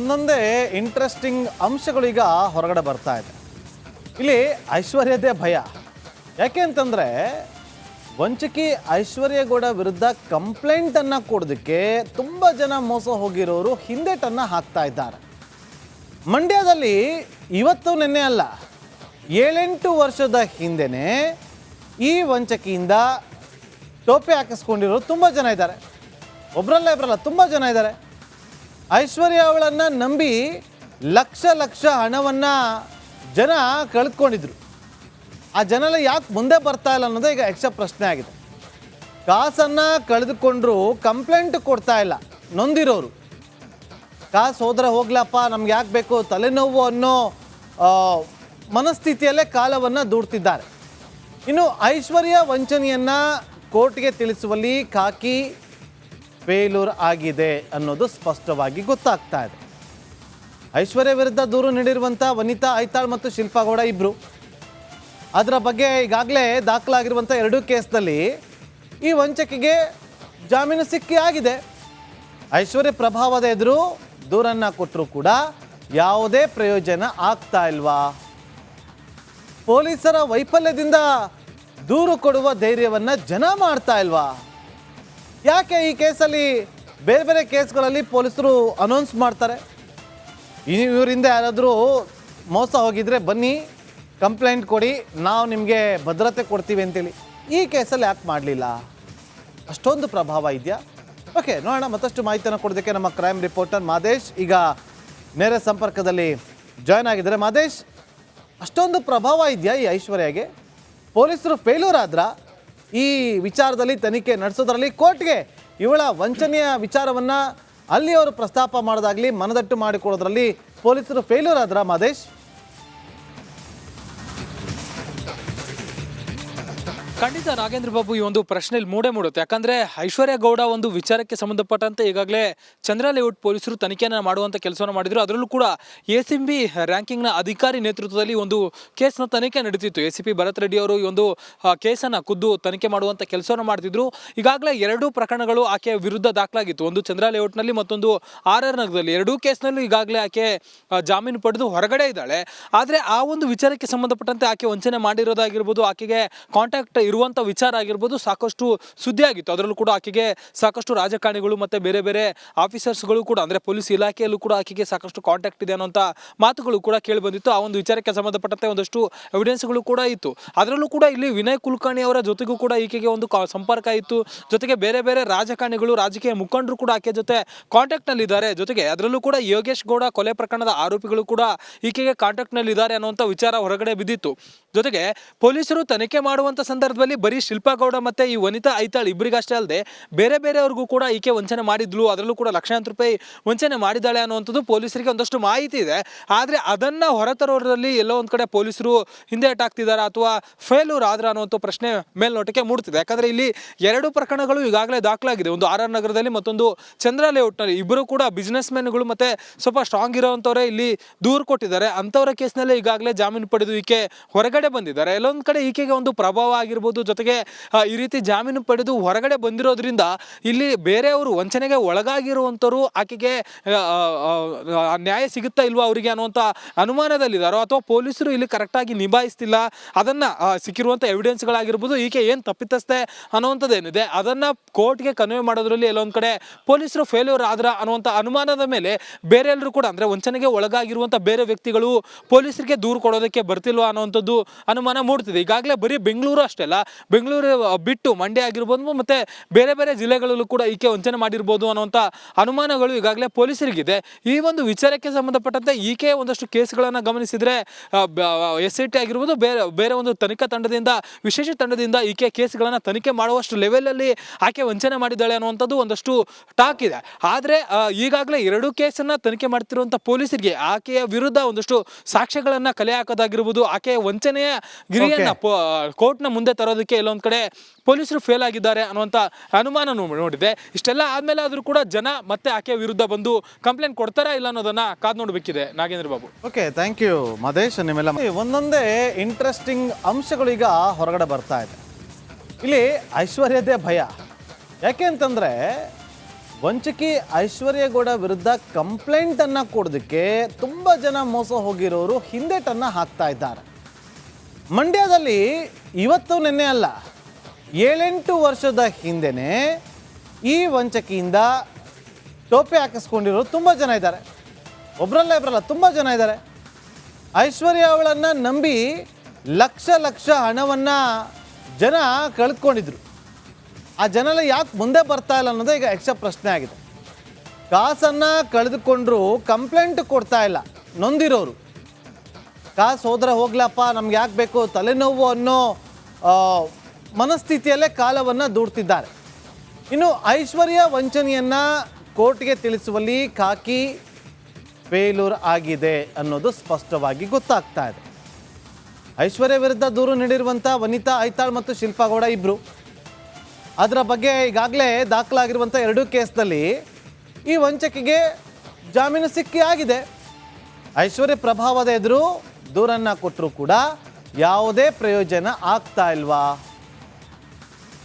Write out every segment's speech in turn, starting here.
ಒಂದೊಂದೇ ಇಂಟ್ರೆಸ್ಟಿಂಗ್ ಅಂಶಗಳು ಈಗ ಹೊರಗಡೆ ಬರ್ತಾ ಇದೆ. ಇಲ್ಲಿ ಐಶ್ವರ್ಯದೇ ಭಯ. ಯಾಕೆ ಅಂತಂದರೆ ವಂಚಕಿ ಐಶ್ವರ್ಯ ಗೌಡ ವಿರುದ್ಧ ಕಂಪ್ಲೇಂಟನ್ನು ಕೊಡೋದಕ್ಕೆ ತುಂಬ ಜನ ಮೋಸ ಹೋಗಿರೋರು ಹಿಂದೇಟನ್ನು ಹಾಕ್ತಾ ಇದ್ದಾರೆ. ಮಂಡ್ಯದಲ್ಲಿ ಇವತ್ತು ನಿನ್ನೆ ಅಲ್ಲ, 7-8 ವರ್ಷದ ಹಿಂದೆನೇ ಈ ವಂಚಕಿಯಿಂದ ಟೋಪಿ ಹಾಕಿಸ್ಕೊಂಡಿರೋರು ತುಂಬ ಜನ ಇದ್ದಾರೆ. ಒಬ್ಬರಲ್ಲ ಇಬ್ಬರಲ್ಲ, ತುಂಬ ಜನ ಇದ್ದಾರೆ. ಐಶ್ವರ್ಯ ಅವಳನ್ನು ನಂಬಿ ಲಕ್ಷ ಲಕ್ಷ ಹಣವನ್ನು ಜನ ಕಳೆದುಕೊಂಡಿದ್ರು. ಆ ಜನ ಯಾಕೆ ಮುಂದೆ ಬರ್ತಾ ಇಲ್ಲ ಅನ್ನೋದೇ ಈಗ ಯಕ್ಷ ಪ್ರಶ್ನೆ ಆಗಿದೆ. ಕಾಸನ್ನು ಕಳೆದುಕೊಂಡ್ರು ಕಂಪ್ಲೇಂಟ್ ಕೊಡ್ತಾ ಇಲ್ಲ ನೊಂದಿರೋರು. ಕಾಸು ಹೋದ್ರೆ ಹೋಗ್ಲಪ್ಪ, ನಮ್ಗೆ ಯಾಕೆ ಬೇಕು, ತಲೆನೋವು ಅನ್ನೋ ಮನಸ್ಥಿತಿಯಲ್ಲೇ ಕಾಲವನ್ನು ದೂಡ್ತಿದ್ದಾರೆ. ಇನ್ನು ಐಶ್ವರ್ಯ ವಂಚನೆಯನ್ನು ಕೋರ್ಟ್ಗೆ ತಿಳಿಸುವಲ್ಲಿ ಖಾಕಿ ಫೇಲ್ಯೂರ್ ಆಗಿದೆ ಅನ್ನೋದು ಸ್ಪಷ್ಟವಾಗಿ ಗೊತ್ತಾಗ್ತಾ ಇದೆ. ಐಶ್ವರ್ಯ ವಿರುದ್ಧ ದೂರು ನೀಡಿರುವಂಥ ವನಿತಾ ಐತಾಳ್ ಮತ್ತು ಶಿಲ್ಪಾ ಗೌಡ ಇಬ್ಬರು. ಅದರ ಬಗ್ಗೆ ಈಗಾಗಲೇ ದಾಖಲಾಗಿರುವಂಥ 2 ಕೇಸ್ನಲ್ಲಿ ಈ ವಂಚಕಿಗೆ ಜಾಮೀನು ಸಿಕ್ಕಿ ಆಗಿದೆ. ಐಶ್ವರ್ಯ ಪ್ರಭಾವದ ಎದುರು ದೂರನ್ನು ಕೊಟ್ಟರೂ ಕೂಡ ಯಾವುದೇ ಪ್ರಯೋಜನ ಆಗ್ತಾ ಇಲ್ವಾ? ಪೊಲೀಸರ ವೈಫಲ್ಯದಿಂದ ದೂರು ಕೊಡುವ ಧೈರ್ಯವನ್ನು ಜನ ಮಾಡ್ತಾ ಇಲ್ವಾ? ಯಾಕೆ ಈ ಕೇಸಲ್ಲಿ ಬೇರೆ ಬೇರೆ ಕೇಸ್ಗಳಲ್ಲಿ ಪೊಲೀಸರು ಅನೌನ್ಸ್ ಮಾಡ್ತಾರೆ, ಇವರಿಂದ ಯಾರಾದರೂ ಮೋಸ ಹೋಗಿದ್ರೆ ಬನ್ನಿ ಕಂಪ್ಲೇಂಟ್ ಕೊಡಿ, ನಾವು ನಿಮಗೆ ಭದ್ರತೆ ಕೊಡ್ತೀವಿ ಅಂತೇಳಿ. ಈ ಕೇಸಲ್ಲಿ ಯಾಕೆ ಮಾಡಲಿಲ್ಲ? ಅಷ್ಟೊಂದು ಪ್ರಭಾವ ಇದೆಯಾ? ಓಕೆ, ನೋಡೋಣ. ಮತ್ತಷ್ಟು ಮಾಹಿತಿಯನ್ನು ಕೊಡೋದಕ್ಕೆ ನಮ್ಮ ಕ್ರೈಮ್ ರಿಪೋರ್ಟರ್ ಮಾದೇಶ್ ಈಗ ನೇರ ಸಂಪರ್ಕದಲ್ಲಿ ಜಾಯ್ನ್ ಆಗಿದ್ದಾರೆ. ಮಾದೇಶ್, ಅಷ್ಟೊಂದು ಪ್ರಭಾವ ಇದೆಯಾ ಈ ಐಶ್ವರ್ಯಗೆ? ಪೊಲೀಸರು ಫೇಲ್ಯೂರ್ ಆದ್ರ ಈ ವಿಚಾರದಲ್ಲಿ ತನಿಖೆ ನಡೆಸೋದ್ರಲ್ಲಿ, ಕೋರ್ಟ್ಗೆ ಇವಳ ವಂಚನೆಯ ವಿಚಾರವನ್ನು ಅಲ್ಲಿ ಅವರು ಪ್ರಸ್ತಾಪ ಮಾಡೋದಾಗಲಿ ಮನದಟ್ಟು ಮಾಡಿಕೊಡೋದ್ರಲ್ಲಿ ಪೊಲೀಸರು ಫೇಲ್ಯೂರ್ ಆದ್ರ ಮಾದೇಶ್? ಖಂಡಿತ ನಾಗೇಂದ್ರ ಬಾಬು, ಈ ಒಂದು ಪ್ರಶ್ನೆಯಲ್ಲಿ ಮೂಡುತ್ತೆ. ಯಾಕಂದ್ರೆ ಐಶ್ವರ್ಯ ಗೌಡ ಒಂದು ವಿಚಾರಕ್ಕೆ ಸಂಬಂಧಪಟ್ಟಂತೆ ಈಗಾಗಲೇ ಚಂದ್ರ ಲೇಔಟ್ ಪೊಲೀಸರು ತನಿಖೆಯನ್ನು ಮಾಡುವಂಥ ಕೆಲಸವನ್ನು ಮಾಡಿದ್ರು. ಅದರಲ್ಲೂ ಕೂಡ ACB ರ್ಯಾಂಕಿಂಗ್ನ ಅಧಿಕಾರಿ ನೇತೃತ್ವದಲ್ಲಿ ಒಂದು ಕೇಸ್ನ ತನಿಖೆ ನಡೀತಿತ್ತು. ACP ಭರತ್ ರೆಡ್ಡಿ ಅವರು ಈ ಒಂದು ಕೇಸನ್ನು ಖುದ್ದು ತನಿಖೆ ಮಾಡುವಂಥ ಕೆಲಸವನ್ನು ಮಾಡ್ತಿದ್ರು. ಈಗಾಗಲೇ 2 ಪ್ರಕರಣಗಳು ಆಕೆಯ ವಿರುದ್ಧ ದಾಖಲಾಗಿತ್ತು. ಒಂದು ಚಂದ್ರ ಲೇಔಟ್ನಲ್ಲಿ, ಮತ್ತೊಂದು RR ನಗರದಲ್ಲಿ. 2 ಕೇಸ್ನಲ್ಲೂ ಈಗಾಗಲೇ ಆಕೆ ಜಾಮೀನು ಪಡೆದು ಹೊರಗಡೆ ಇದ್ದಾಳೆ. ಆದರೆ ಆ ಒಂದು ವಿಚಾರಕ್ಕೆ ಸಂಬಂಧಪಟ್ಟಂತೆ ಆಕೆ ವಂಚನೆ ಮಾಡಿರೋದಾಗಿರ್ಬೋದು, ಆಕೆಗೆ ಕಾಂಟ್ಯಾಕ್ಟ್ ಇರುವಂಥ ವಿಚಾರ ಆಗಿರ್ಬೋದು, ಸಾಕಷ್ಟು ಸುದ್ದಿ ಆಗಿತ್ತು. ಅದರಲ್ಲೂ ಕೂಡ ಆಕೆಗೆ ಸಾಕಷ್ಟು ರಾಜಕಾರಣಿಗಳು ಮತ್ತು ಬೇರೆ ಬೇರೆ ಆಫೀಸರ್ಸ್ಗಳು ಕೂಡ, ಅಂದರೆ ಪೊಲೀಸ್ ಇಲಾಖೆಯಲ್ಲೂ ಕೂಡ ಆಕೆಗೆ ಸಾಕಷ್ಟು ಕಾಂಟ್ಯಾಕ್ಟ್ ಇದೆ ಅನ್ನೋಂಥ ಮಾತುಗಳು ಕೂಡ ಕೇಳಿ ಬಂದಿತ್ತು. ಆ ಒಂದು ವಿಚಾರಕ್ಕೆ ಸಂಬಂಧಪಟ್ಟಂತೆ ಒಂದಷ್ಟು ಎವಿಡೆನ್ಸ್ಗಳು ಕೂಡ ಇತ್ತು. ಅದರಲ್ಲೂ ಕೂಡ ಇಲ್ಲಿ ವಿನಯ್ ಕುಲಕರ್ಣಿ ಅವರ ಜೊತೆಗೂ ಕೂಡ ಈಕೆಗೆ ಒಂದು ಸಂಪರ್ಕ ಇತ್ತು. ಜೊತೆಗೆ ಬೇರೆ ಬೇರೆ ರಾಜಕಾರಣಿಗಳು, ರಾಜಕೀಯ ಮುಖಂಡರು ಕೂಡ ಆಕೆ ಜೊತೆ ಕಾಂಟ್ಯಾಕ್ಟ್ನಲ್ಲಿದ್ದಾರೆ. ಜೊತೆಗೆ ಅದರಲ್ಲೂ ಕೂಡ ಯೋಗೇಶ್ ಗೌಡ ಕೊಲೆ ಪ್ರಕರಣದ ಆರೋಪಿಗಳು ಕೂಡ ಈಕೆಗೆ ಕಾಂಟ್ಯಾಕ್ಟ್ನಲ್ಲಿದ್ದಾರೆ ಅನ್ನುವಂಥ ವಿಚಾರ ಹೊರಗಡೆ ಬಿದ್ದಿತ್ತು. ಜೊತೆಗೆ ಪೊಲೀಸರು ತನಿಖೆ ಮಾಡುವಂಥ ಸಂದರ್ಭದಲ್ಲಿ ಬರೀ ಶಿಲ್ಪಾ ಗೌಡ ಮತ್ತು ಈ ವನಿತಾ ಐತಾಳ್ ಇಬ್ಬರಿಗಷ್ಟೇ ಅಲ್ಲದೆ ಬೇರೆ ಬೇರೆಯವ್ರಿಗೂ ಕೂಡ ಈಕೆ ವಂಚನೆ ಮಾಡಿದ್ಲು, ಅದರಲ್ಲೂ ಕೂಡ ಲಕ್ಷಾಂತರ ರೂಪಾಯಿ ವಂಚನೆ ಮಾಡಿದ್ದಾಳೆ ಅನ್ನುವಂಥದ್ದು ಪೊಲೀಸರಿಗೆ ಒಂದಷ್ಟು ಮಾಹಿತಿ ಇದೆ. ಆದರೆ ಅದನ್ನು ಹೊರತರೋದ್ರಲ್ಲಿ ಎಲ್ಲೋ ಒಂದು ಕಡೆ ಪೊಲೀಸರು ಹಿಂದೆ ಅಟ್ಟಾಗ್ತಿದ್ದಾರೆ ಅಥವಾ ಫೇಲ್ಯೂರ್ ಆದ್ರ ಅನ್ನುವಂಥ ಪ್ರಶ್ನೆ ಮೇಲ್ನೋಟಕ್ಕೆ ಮೂಡ್ತಿದೆ. ಯಾಕಂದರೆ ಇಲ್ಲಿ 2 ಪ್ರಕರಣಗಳು ಈಗಾಗಲೇ ದಾಖಲಾಗಿದೆ. ಒಂದು RR ನಗರದಲ್ಲಿ, ಮತ್ತೊಂದು ಚಂದ್ರ ಲೇಔಟ್ನಲ್ಲಿ. ಇಬ್ಬರು ಕೂಡ ಬಿಸ್ನೆಸ್ ಮೆನ್ಗಳು ಮತ್ತು ಸ್ವಲ್ಪ ಸ್ಟ್ರಾಂಗ್ ಇರೋವಂಥವರೇ ಇಲ್ಲಿ ದೂರು ಕೊಟ್ಟಿದ್ದಾರೆ. ಅಂಥವರ ಕೇಸ್ನಲ್ಲೇ ಈಗಾಗಲೇ ಜಾಮೀನು ಪಡೆದು ಈಕೆ ಹೊರಗಡೆ ಬಂದಿದ್ದಾರೆ. ಎಲ್ಲೊಂದು ಕಡೆ ಈಕೆಗೆ ಒಂದು ಪ್ರಭಾವ ಆಗಿರ್ಬೋದು, ಜೊತೆಗೆ ಈ ರೀತಿ ಜಾಮೀನು ಪಡೆದು ಹೊರಗಡೆ ಬಂದಿರೋದ್ರಿಂದ ಇಲ್ಲಿ ಬೇರೆಯವರು ವಂಚನೆಗೆ ಒಳಗಾಗಿರುವಂಥವ್ರು ಆಕೆಗೆ ನ್ಯಾಯ ಸಿಗುತ್ತಾ ಇಲ್ವಾ ಅವರಿಗೆ ಅನ್ನುವಂಥ ಅನುಮಾನದಲ್ಲಿದ್ದಾರೋ, ಅಥವಾ ಪೊಲೀಸರು ಇಲ್ಲಿ ಕರೆಕ್ಟಾಗಿ ನಿಭಾಯಿಸ್ತಿಲ್ಲ, ಅದನ್ನು ಸಿಕ್ಕಿರುವಂಥ ಎವಿಡೆನ್ಸ್ಗಳಾಗಿರ್ಬೋದು, ಈಕೆ ಏನು ತಪ್ಪಿತಸ್ಥೆ ಅನ್ನುವಂಥದ್ದೇನಿದೆ ಅದನ್ನು ಕೋರ್ಟ್ಗೆ ಕನ್ವೆ ಮಾಡೋದ್ರಲ್ಲಿ ಎಲ್ಲೊಂದು ಕಡೆ ಪೊಲೀಸರು ಫೇಲ್ಯೂರ್ ಆದ್ರ ಅನ್ನುವಂಥ ಅನುಮಾನದ ಮೇಲೆ ಬೇರೆಲ್ಲರೂ ಕೂಡ, ಅಂದರೆ ವಂಚನೆಗೆ ಒಳಗಾಗಿರುವಂಥ ಬೇರೆ ವ್ಯಕ್ತಿಗಳು ಪೊಲೀಸರಿಗೆ ದೂರು ಕೊಡೋದಕ್ಕೆ ಬರ್ತಿಲ್ವಾ ಅನ್ನುವಂಥದ್ದು ಅನುಮಾನ ಮೂಡ್ತಿದೆ. ಈಗಾಗಲೇ ಬರೀ ಬೆಂಗಳೂರು ಅಷ್ಟೇ ಅಲ್ಲ, ಬೆಂಗಳೂರು ಬಿಟ್ಟು ಮಂಡ್ಯ ಆಗಿರ್ಬೋದು ಮತ್ತು ಬೇರೆ ಬೇರೆ ಜಿಲ್ಲೆಗಳಲ್ಲೂ ಕೂಡ ಈಕೆ ವಂಚನೆ ಮಾಡಿರ್ಬೋದು ಅನ್ನುವಂಥ ಅನುಮಾನಗಳು ಈಗಾಗಲೇ ಪೊಲೀಸರಿಗಿದೆ. ಈ ಒಂದು ವಿಚಾರಕ್ಕೆ ಸಂಬಂಧಪಟ್ಟಂತೆ ಈಕೆ ಒಂದಷ್ಟು ಕೇಸ್ಗಳನ್ನು ಗಮನಿಸಿದರೆ SIT ಆಗಿರ್ಬೋದು, ಬೇರೆ ಒಂದು ತನಿಖಾ ತಂಡದಿಂದ, ವಿಶೇಷ ತಂಡದಿಂದ ಈಕೆ ಕೇಸ್ಗಳನ್ನು ತನಿಖೆ ಮಾಡುವಷ್ಟು ಲೆವೆಲಲ್ಲಿ ಆಕೆ ವಂಚನೆ ಮಾಡಿದ್ದಾಳೆ ಅನ್ನುವಂಥದ್ದು ಒಂದಷ್ಟು ಟಾಕ್ ಇದೆ. ಆದರೆ ಈಗಾಗಲೇ 2 ಕೇಸನ್ನು ತನಿಖೆ ಮಾಡ್ತಿರುವಂಥ ಪೊಲೀಸರಿಗೆ ಆಕೆಯ ವಿರುದ್ಧ ಒಂದಷ್ಟು ಸಾಕ್ಷ್ಯಗಳನ್ನು ಕಲೆ ಹಾಕೋದಾಗಿರ್ಬೋದು, ಆಕೆಯ ವಂಚನೆಯ ಗಿರಿಯನ್ನು ಕೋರ್ಟ್ನ ಮುಂದೆ ತರೋದಕ್ಕೆ ಎಲ್ಲೊಂದು ಕಡೆ ಪೊಲೀಸರು ಫೇಲ್ ಆಗಿದ್ದಾರೆ ಅನ್ನುವಂಥ ಅನುಮಾನ ನೋಡಿದೆ. ಇಷ್ಟೆಲ್ಲ ಆದಮೇಲೆ ಆದರೂ ಕೂಡ ಜನ ಮತ್ತೆ ಆಕೆಯ ವಿರುದ್ಧ ಬಂದು ಕಂಪ್ಲೇಂಟ್ ಕೊಡ್ತಾರಾ ಇಲ್ಲ ಅನ್ನೋದನ್ನ ಕಾದು ನೋಡಬೇಕಿದೆ. Nagendra Babu. Okay, thank you Madesh. ನಿಮ್ಮೆಲ್ಲ ಒಂದೊಂದೇ ಇಂಟ್ರೆಸ್ಟಿಂಗ್ ಅಂಶಗಳು ಈಗ ಹೊರಗಡೆ ಬರ್ತಾ ಇದೆ. ಇಲ್ಲಿ ಐಶ್ವರ್ಯದೇ ಭಯ. ಯಾಕೆ ಅಂತಂದರೆ ವಂಚಕಿ ಐಶ್ವರ್ಯ ಗೌಡ ವಿರುದ್ಧ ಕಂಪ್ಲೇಂಟನ್ನು ಕೊಡೋದಕ್ಕೆ ತುಂಬ ಜನ ಮೋಸ ಹೋಗಿರೋರು ಹಿಂದೇಟನ್ನು ಹಾಕ್ತಾ ಇದ್ದಾರೆ. ಮಂಡ್ಯದಲ್ಲಿ ಇವತ್ತು ನಿನ್ನೆ ಅಲ್ಲ, 7-8 ವರ್ಷದ ಹಿಂದೆನೇ ಈ ವಂಚಕಿಯಿಂದ ಟೋಪಿ ಹಾಕಿಸ್ಕೊಂಡಿರೋರು ತುಂಬ ಜನ ಇದ್ದಾರೆ. ಒಬ್ಬರಲ್ಲ ಇಬ್ಬರಲ್ಲ, ತುಂಬ ಜನ ಇದ್ದಾರೆ. ಐಶ್ವರ್ಯ ಅವಳನ್ನು ನಂಬಿ ಲಕ್ಷ ಲಕ್ಷ ಹಣವನ್ನು ಜನ ಕಳೆದುಕೊಂಡಿದ್ರು. ಆ ಜನ ಯಾಕೆ ಮುಂದೆ ಬರ್ತಾ ಇಲ್ಲ ಅನ್ನೋದು ಈಗ ಯಕ್ಷ ಪ್ರಶ್ನೆ ಆಗಿದೆ. ಕಾಸನ್ನು ಕಳೆದುಕೊಂಡ್ರು ಕಂಪ್ಲೇಂಟ್ ಕೊಡ್ತಾ ಇಲ್ಲ ನೊಂದಿರೋರು. ಕಾಸು ಹೋದ್ರೆ ಹೋಗ್ಲಪ್ಪ, ನಮ್ಗೆ ಯಾಕೆ ಬೇಕು, ತಲೆನೋವು ಅನ್ನೋ ಮನಸ್ಥಿತಿಯಲ್ಲೇ ಕಾಲವನ್ನು ದೂಡ್ತಿದ್ದಾರೆ. ಇನ್ನು ಐಶ್ವರ್ಯ ವಂಚನೆಯನ್ನು ಕೋರ್ಟ್ಗೆ ತಿಳಿಸುವಲ್ಲಿ ಖಾಕಿ ಫೇಲ್ಯೂರ್ ಆಗಿದೆ ಅನ್ನೋದು ಸ್ಪಷ್ಟವಾಗಿ ಗೊತ್ತಾಗ್ತಾ ಇದೆ. ಐಶ್ವರ್ಯ ವಿರುದ್ಧ ದೂರು ನೀಡಿರುವಂಥ ವನಿತಾ ಐತಾಳ್ ಮತ್ತು ಶಿಲ್ಪಾ ಗೌಡ ಇಬ್ಬರು. ಅದರ ಬಗ್ಗೆ ಈಗಾಗಲೇ ದಾಖಲಾಗಿರುವಂಥ 2 ಕೇಸ್ನಲ್ಲಿ ಈ ವಂಚಕಿಗೆ ಜಾಮೀನು ಸಿಕ್ಕಿ ಆಗಿದೆ. ಐಶ್ವರ್ಯ ಪ್ರಭಾವದ ಎದುರು ದೂರನ್ನು ಕೊಟ್ಟರೂ ಕೂಡ ಯಾವುದೇ ಪ್ರಯೋಜನ ಆಗ್ತಾ ಇಲ್ವಾ?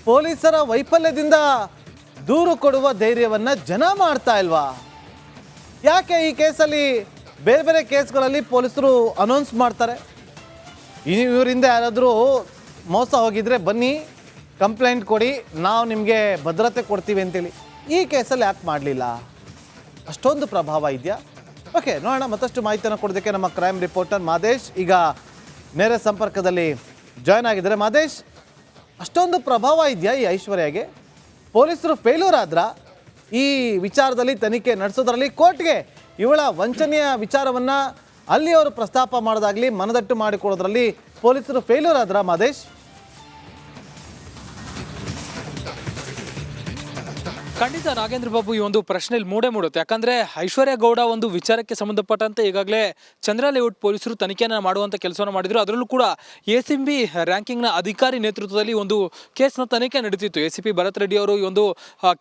ಪೊಲೀಸರ ವೈಫಲ್ಯದಿಂದ ದೂರು ಕೊಡುವ ಧೈರ್ಯವನ್ನು ಜನ ಮಾಡ್ತಾ ಇಲ್ವಾ? ಯಾಕೆ ಈ ಕೇಸಲ್ಲಿ ಬೇರೆ ಬೇರೆ ಕೇಸ್ಗಳಲ್ಲಿ ಪೊಲೀಸರು ಅನೌನ್ಸ್ ಮಾಡ್ತಾರೆ, ಇವರಿಂದ ಯಾರಾದರೂ ಮೋಸ ಹೋಗಿದ್ರೆ ಬನ್ನಿ ಕಂಪ್ಲೇಂಟ್ ಕೊಡಿ, ನಾವು ನಿಮಗೆ ಭದ್ರತೆ ಕೊಡ್ತೀವಿ ಅಂತೇಳಿ. ಈ ಕೇಸಲ್ಲಿ ಯಾಕೆ ಮಾಡಲಿಲ್ಲ? ಅಷ್ಟೊಂದು ಪ್ರಭಾವ ಇದೆಯಾ? ಓಕೆ, ನೋಡೋಣ. ಮತ್ತಷ್ಟು ಮಾಹಿತಿಯನ್ನು ಕೊಡೋದಕ್ಕೆ ನಮ್ಮ ಕ್ರೈಮ್ ರಿಪೋರ್ಟರ್ ಮಾದೇಶ್ ಈಗ ನೇರ ಸಂಪರ್ಕದಲ್ಲಿ ಜಾಯ್ನ್ ಆಗಿದ್ದಾರೆ. ಮಾದೇಶ್, ಅಷ್ಟೊಂದು ಪ್ರಭಾವ ಇದೆಯಾ ಈ ಐಶ್ವರ್ಯಗೆ? ಪೊಲೀಸರು ಫೇಲ್ಯೂರ್ ಆದ್ರ ಈ ವಿಚಾರದಲ್ಲಿ ತನಿಖೆ ನಡೆಸೋದ್ರಲ್ಲಿ, ಕೋರ್ಟ್ಗೆ ಇವಳ ವಂಚನೆಯ ವಿಚಾರವನ್ನು ಅಲ್ಲಿ ಅವರು ಪ್ರಸ್ತಾಪ ಮಾಡೋದಾಗಲಿ ಮನದಟ್ಟು ಮಾಡಿಕೊಡೋದ್ರಲ್ಲಿ ಪೊಲೀಸರು ಫೇಲ್ಯೂರ್ ಆದ್ರ ಮಾದೇಶ್? ಖಂಡಿತ ನಾಗೇಂದ್ರ ಬಾಬು, ಈ ಒಂದು ಪ್ರಶ್ನೆಯಲ್ಲಿ ಮೂಡುತ್ತೆ. ಯಾಕಂದ್ರೆ ಐಶ್ವರ್ಯ ಗೌಡ ಒಂದು ವಿಚಾರಕ್ಕೆ ಸಂಬಂಧಪಟ್ಟಂತೆ ಈಗಾಗಲೇ ಚಂದ್ರ ಲೇಔಟ್ ಪೊಲೀಸರು ತನಿಖೆಯನ್ನು ಮಾಡುವಂಥ ಕೆಲಸವನ್ನು ಮಾಡಿದ್ರು. ಅದರಲ್ಲೂ ಕೂಡ ACMB ರ್ಯಾಂಕಿಂಗ್ನ ಅಧಿಕಾರಿ ನೇತೃತ್ವದಲ್ಲಿ ಒಂದು ಕೇಸ್ನ ತನಿಖೆ ನಡೀತಿತ್ತು. ACP ಭರತ್ ರೆಡ್ಡಿ ಅವರು ಈ ಒಂದು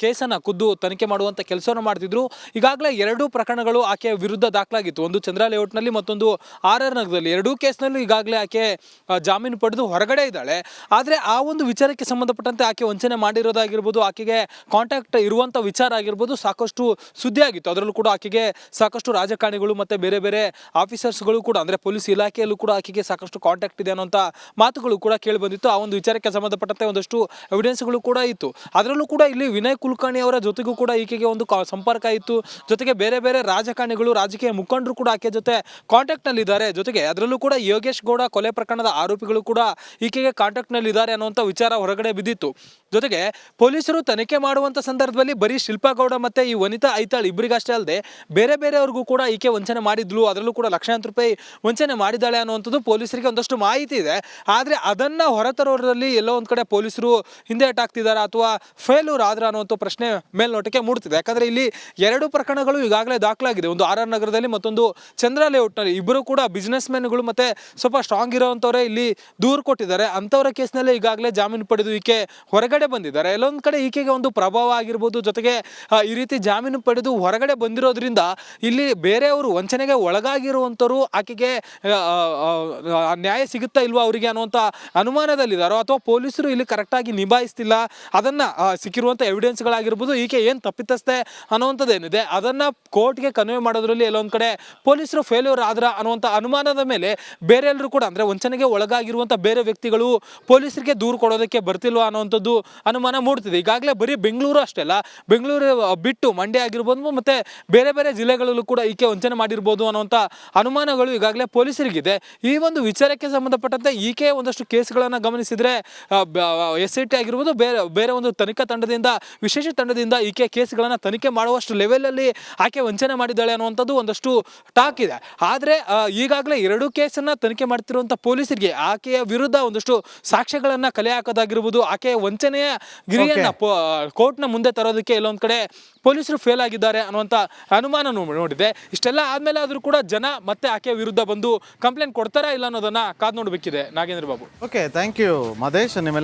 ಕೇಸನ್ನು ಖುದ್ದು ತನಿಖೆ ಮಾಡುವಂಥ ಕೆಲಸವನ್ನು ಮಾಡ್ತಿದ್ರು. ಈಗಾಗಲೇ 2 ಪ್ರಕರಣಗಳು ಆಕೆಯ ವಿರುದ್ಧ ದಾಖಲಾಗಿತ್ತು. ಒಂದು ಚಂದ್ರ ಲೇಔಟ್ನಲ್ಲಿ, ಮತ್ತೊಂದು RR ನಗರದಲ್ಲಿ. 2 ಕೇಸ್ನಲ್ಲೂ ಈಗಾಗಲೇ ಆಕೆ ಜಾಮೀನು ಪಡೆದು ಹೊರಗಡೆ ಇದ್ದಾಳೆ. ಆದರೆ ಆ ಒಂದು ವಿಚಾರಕ್ಕೆ ಸಂಬಂಧಪಟ್ಟಂತೆ ಆಕೆ ವಂಚನೆ ಮಾಡಿರೋದಾಗಿರ್ಬೋದು, ಆಕೆಗೆ ಕಾಂಟ್ಯಾಕ್ಟ್ ಇರುವಂಥ ವಿಚಾರ ಆಗಿರ್ಬೋದು, ಸಾಕಷ್ಟು ಸುದ್ದಿ ಆಗಿತ್ತು. ಅದರಲ್ಲೂ ಕೂಡ ಆಕೆಗೆ ಸಾಕಷ್ಟು ರಾಜಕಾರಣಿಗಳು ಮತ್ತು ಬೇರೆ ಬೇರೆ ಆಫೀಸರ್ಸ್ಗಳು ಕೂಡ, ಅಂದರೆ ಪೊಲೀಸ್ ಇಲಾಖೆಯಲ್ಲೂ ಕೂಡ ಆಕೆಗೆ ಸಾಕಷ್ಟು ಕಾಂಟ್ಯಾಕ್ಟ್ ಇದೆ ಅನ್ನೋಂಥ ಮಾತುಗಳು ಕೂಡ ಕೇಳಿ ಬಂದಿತ್ತು. ಆ ಒಂದು ವಿಚಾರಕ್ಕೆ ಸಂಬಂಧಪಟ್ಟಂತೆ ಒಂದಷ್ಟು ಎವಿಡೆನ್ಸ್ಗಳು ಕೂಡ ಇತ್ತು. ಅದರಲ್ಲೂ ಕೂಡ ಇಲ್ಲಿ ವಿನಯ್ ಕುಲಕರ್ಣಿ ಅವರ ಜೊತೆಗೂ ಕೂಡ ಈಕೆಗೆ ಒಂದು ಸಂಪರ್ಕ ಇತ್ತು. ಜೊತೆಗೆ ಬೇರೆ ಬೇರೆ ರಾಜಕಾರಣಿಗಳು, ರಾಜಕೀಯ ಮುಖಂಡರು ಕೂಡ ಆಕೆ ಜೊತೆ ಕಾಂಟ್ಯಾಕ್ಟ್ನಲ್ಲಿದ್ದಾರೆ. ಜೊತೆಗೆ ಅದರಲ್ಲೂ ಕೂಡ ಯೋಗೇಶ್ ಗೌಡ ಕೊಲೆ ಪ್ರಕರಣದ ಆರೋಪಿಗಳು ಕೂಡ ಈಕೆಗೆ ಕಾಂಟ್ಯಾಕ್ಟ್ನಲ್ಲಿದ್ದಾರೆ ಅನ್ನುವಂಥ ವಿಚಾರ ಹೊರಗಡೆ ಬಿದ್ದಿತ್ತು. ಜೊತೆಗೆ ಪೊಲೀಸರು ತನಿಖೆ ಮಾಡುವಂಥ ಸಂದರ್ಭದಲ್ಲಿ ಬರೀ ಶಿಲ್ಪಾ ಗೌಡ ಮತ್ತು ಈ ವನಿತಾ ಐತಾಳ್ ಇಬ್ಬರಿಗಷ್ಟೇ ಅಲ್ಲದೆ ಬೇರೆ ಬೇರೆಯವ್ರಿಗೂ ಕೂಡ ಈಕೆ ವಂಚನೆ ಮಾಡಿದ್ಲು, ಅದರಲ್ಲೂ ಕೂಡ ಲಕ್ಷಾಂತರ ರೂಪಾಯಿ ವಂಚನೆ ಮಾಡಿದ್ದಾಳೆ ಅನ್ನುವಂಥದ್ದು ಪೊಲೀಸರಿಗೆ ಒಂದಷ್ಟು ಮಾಹಿತಿ ಇದೆ. ಆದರೆ ಅದನ್ನು ಹೊರತರೋದ್ರಲ್ಲಿ ಎಲ್ಲೋ ಒಂದು ಕಡೆ ಪೊಲೀಸರು ಹಿಂದೆ ಅಟ್ಟಾಗ್ತಿದ್ದಾರೆ ಅಥವಾ ಫೇಲ್ಯೂರ್ ಆದ್ರ ಅನ್ನುವಂಥ ಪ್ರಶ್ನೆ ಮೇಲ್ನೋಟಕ್ಕೆ ಮೂಡ್ತಿದೆ. ಯಾಕಂದರೆ ಇಲ್ಲಿ 2 ಪ್ರಕರಣಗಳು ಈಗಾಗಲೇ ದಾಖಲಾಗಿದೆ. ಒಂದು RR ನಗರದಲ್ಲಿ, ಮತ್ತೊಂದು ಚಂದ್ರ ಲೇಔಟ್ನಲ್ಲಿ. ಇಬ್ಬರು ಕೂಡ ಬಿಸ್ನೆಸ್ ಮ್ಯಾನ್ಗಳು ಮತ್ತು ಸ್ವಲ್ಪ ಸ್ಟ್ರಾಂಗ್ ಇರೋವಂಥವರೇ ಇಲ್ಲಿ ದೂರು ಕೊಟ್ಟಿದ್ದಾರೆ. ಅಂಥವರ ಕೇಸ್ನಲ್ಲೇ ಈಗಾಗಲೇ ಜಾಮೀನು ಪಡೆದು ಈಕೆ ಹೊರಗಡೆ ಬಂದಿದ್ದಾರೆ. ಎಲ್ಲೊಂದು ಕಡೆ ಈಕೆಗೆ ಒಂದು ಪ್ರಭಾವ ಆಗಿರ್ಬೋದು, ಜೊತೆಗೆ ಈ ರೀತಿ ಜಾಮೀನು ಪಡೆದು ಹೊರಗಡೆ ಬಂದಿರೋದ್ರಿಂದ ಇಲ್ಲಿ ಬೇರೆಯವರು ವಂಚನೆಗೆ ಒಳಗಾಗಿರುವಂಥವ್ರು ಆಕೆಗೆ ನ್ಯಾಯ ಸಿಗುತ್ತಾ ಇಲ್ವಾ ಅವರಿಗೆ ಅನ್ನುವಂಥ ಅನುಮಾನದಲ್ಲಿದ್ದಾರೋ, ಅಥವಾ ಪೊಲೀಸರು ಇಲ್ಲಿ ಕರೆಕ್ಟಾಗಿ ನಿಭಾಯಿಸ್ತಿಲ್ಲ, ಅದನ್ನು ಸಿಕ್ಕಿರುವಂಥ ಎವಿಡೆನ್ಸ್ಗಳಾಗಿರ್ಬೋದು, ಈಕೆ ಏನು ತಪ್ಪಿತಸ್ಥೆ ಅನ್ನುವಂಥದ್ದೇನಿದೆ ಅದನ್ನು ಕೋರ್ಟ್ಗೆ ಕನ್ವೆ ಮಾಡೋದ್ರಲ್ಲಿ ಎಲ್ಲೊಂದು ಕಡೆ ಪೊಲೀಸರು ಫೇಲ್ಯೂರ್ ಆದ್ರ ಅನ್ನುವಂಥ ಅನುಮಾನದ ಮೇಲೆ ಬೇರೆ ಎಲ್ಲರೂ ಕೂಡ, ಅಂದರೆ ವಂಚನೆಗೆ ಒಳಗಾಗಿರುವಂಥ ಬೇರೆ ವ್ಯಕ್ತಿಗಳು ಪೊಲೀಸರಿಗೆ ದೂರು ಕೊಡೋದಕ್ಕೆ ಬರ್ತಿಲ್ವಾ ಅನ್ನುವಂಥದ್ದು ಅನುಮಾನ ಮೂಡ್ತಿದೆ. ಈಗಾಗಲೇ ಬರೀ ಬೆಂಗಳೂರು ಅಷ್ಟೇ ಅಲ್ಲ, ಬೆಂಗಳೂರು ಬಿಟ್ಟು ಮಂಡ್ಯ ಆಗಿರ್ಬೋದು ಮತ್ತು ಬೇರೆ ಬೇರೆ ಜಿಲ್ಲೆಗಳಲ್ಲೂ ಕೂಡ ಈಕೆ ವಂಚನೆ ಮಾಡಿರ್ಬೋದು ಅನ್ನುವಂಥ ಅನುಮಾನಗಳು ಈಗಾಗಲೇ ಪೊಲೀಸರಿಗಿದೆ. ಈ ಒಂದು ವಿಚಾರಕ್ಕೆ ಸಂಬಂಧಪಟ್ಟಂತೆ ಈಕೆ ಒಂದಷ್ಟು ಕೇಸ್ಗಳನ್ನು ಗಮನಿಸಿದರೆ SIT ಆಗಿರ್ಬೋದು, ಬೇರೆ ಒಂದು ತನಿಖಾ ತಂಡದಿಂದ, ವಿಶೇಷ ತಂಡದಿಂದ ಈಕೆ ಕೇಸ್ಗಳನ್ನು ತನಿಖೆ ಮಾಡುವಷ್ಟು ಲೆವೆಲಲ್ಲಿ ಆಕೆ ವಂಚನೆ ಮಾಡಿದ್ದಾಳೆ ಅನ್ನುವಂಥದ್ದು ಒಂದಷ್ಟು ಟಾಕ್ ಇದೆ. ಆದರೆ ಈಗಾಗಲೇ 2 ಕೇಸನ್ನು ತನಿಖೆ ಮಾಡ್ತಿರುವಂಥ ಪೊಲೀಸರಿಗೆ ಆಕೆಯ ವಿರುದ್ಧ ಒಂದಷ್ಟು ಸಾಕ್ಷ್ಯಗಳನ್ನು ಕಲೆ ಹಾಕೋದಾಗಿರ್ಬೋದು, ಆಕೆಯ ವಂಚನೆಯ ಗಿರಿಯನ್ನು ಕೋರ್ಟ್ನ ಮುಂದೆ ತರೋದಕ್ಕೆ ಎಲ್ಲೊಂದು ಕಡೆ ಪೊಲೀಸರು ಫೇಲ್ ಆಗಿದ್ದಾರೆ ಅನ್ನುವಂಥ ಅನುಮಾನ ನೋಡಿದೆ. ಇಷ್ಟೆಲ್ಲ ಆದಮೇಲೆ ಆದರೂ ಕೂಡ ಜನ ಮತ್ತೆ ಆಕೆಯ ವಿರುದ್ಧ ಬಂದು ಕಂಪ್ಲೇಂಟ್ ಕೊಡ್ತಾರಾ ಇಲ್ಲ ಅನ್ನೋದನ್ನು ಕಾದು ನೋಡಬೇಕಿದೆ Nagendra Babu. Okay, thank you Madesh. ನಿಮ್ಮೆಲ್ಲ